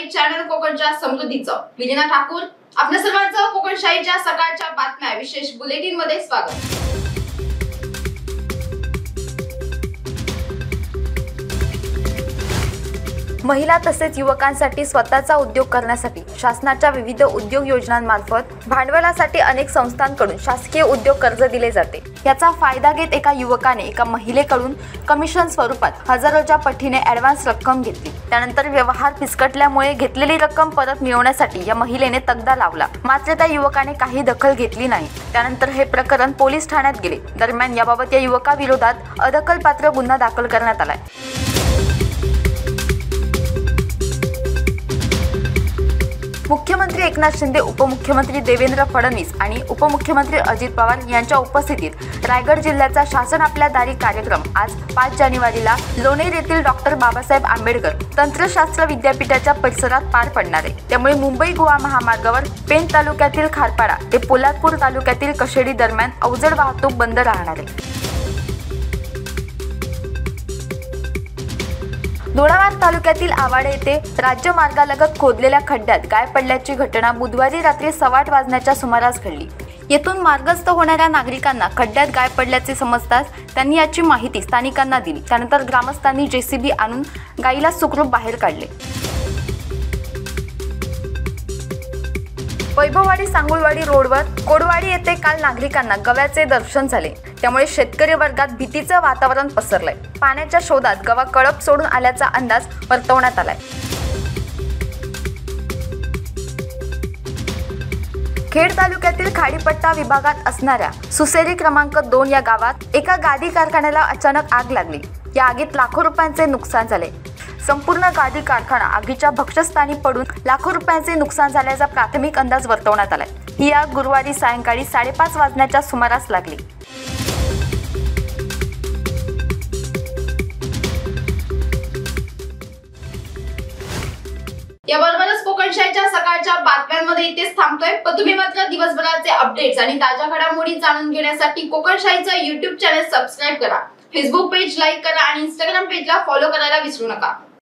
कोकणशाही channel कोकणच्या समृद्धीचं विलिना ठाकूर आपल्या सर्वांचं कोकणशाहीच्या सकाळच्या बातम्या विशेष बुलेटिन मध्ये स्वागत। महिला तसेच युवकांसाठी स्वतःचा उद्योग करण्यासाठी शासनाच्या विविध उद्योग योजनांमार्फत भांडवलासाठी अनेक संस्थांकडून शासकीय उद्योग कर्ज दिले जाते। याचा फायदा घेत एका युवकाने एका महिलेकडून कमिशन स्वरूपात हजारोच्या पटीने ॲडव्हान्स रक्कम घेतली। त्यानंतर व्यवहार फिसकटल्यामुळे घेतलेली रक्कम परत मिळवण्यासाठी या महिलेने तगदा लावला, मात्र त्या युवकाने काही दखल घेतली नाही। त्यानंतर हे प्रकरण पोलीस ठाण्यात गेले। दरम्यान याबाबत या युवकाविरोधात अदखलपात्र गुन्हा दाखल करण्यात आलाय। मुख्यमंत्री एकनाथ शिंदे, उपमुख्यमंत्री देवेंद्र फडणवीस आणि उपमुख्यमंत्री अजित पवार यांच्या उपस्थितीत रायगड जिल्ह्याचा शासन आपल्या दारी कार्यक्रम आज 5 जानेवारीला लोणेर येथील डॉक्टर बाबासाहेब आंबेडकर तंत्रशास्त्र विद्यापीठाच्या परिसरात पार पडणार आहे। त्यामुळे मुंबई गोवा महामार्गावर पेण तालुक्यातील खारपाडा ते पोलादपूर तालुक्यातील कशेडी दरम्यान अवजड वाहतूक बंद राहणार आहे। दोडामार्ग तालुक्यातील आवाडे येथे राज्य मार्गालगत खोदलेल्या खड्ड्यात गाय पडल्याची घटना बुधवारी रात्री 8:15 वाजण्याच्या सुमारास घडली। येथून मार्गस्थ होणाऱ्या नागरिकांना खड्ड्यात गाय पडल्याचे समजताच त्यांनी याची माहिती स्थानिकांना दिली। त्यानंतर ग्रामस्थांनी जेसीबी आणून गायीला सुखरूप बाहेर काढले। वैभववाडी सांगुळवाडी रोडवर कोडवाडी येथे काल नागरिकांना गव्याचे दर्शन झाले। त्यामुळे शेतकरी वर्गात भीतीचं वातावरण पसरलंय। पाण्याच्या शोधात गवा कळप सोडून आल्याचा अंदाज वर्तवण्यात आलाय। खेड तालुक्यातील खाडीपट्टा विभागात असणाऱ्या सुसेरी क्रमांक 2 या गावात एका गादी कारखान्याला अचानक आग लागली। या आगीत लाखो रुपयांचे नुकसान झाले। संपूर्ण गादी कारखाना आगीच्या भक्षस्थानी पडून लाखो रुपयांचे नुकसान झाल्याचा प्राथमिक अंदाज वर्तवण्यात आलाय। ही आग गुरुवारी सायंकाळी 5:30 वाजण्याच्या सुमारास लागली। याबरोबरच कोकणशाहीच्या सकाळच्या बातम्यांमध्ये इथेच थांबतोय। पण तुम्ही मात्र दिवसभराचे अपडेट्स आणि ताज्या घडामोडी जाणून घेण्यासाठी कोकणशाहीचं YouTube चॅनल सबस्क्राइब करा, फेसबुक पेज लाईक करा आणि Instagram पेजला फॉलो करायला विसरू नका।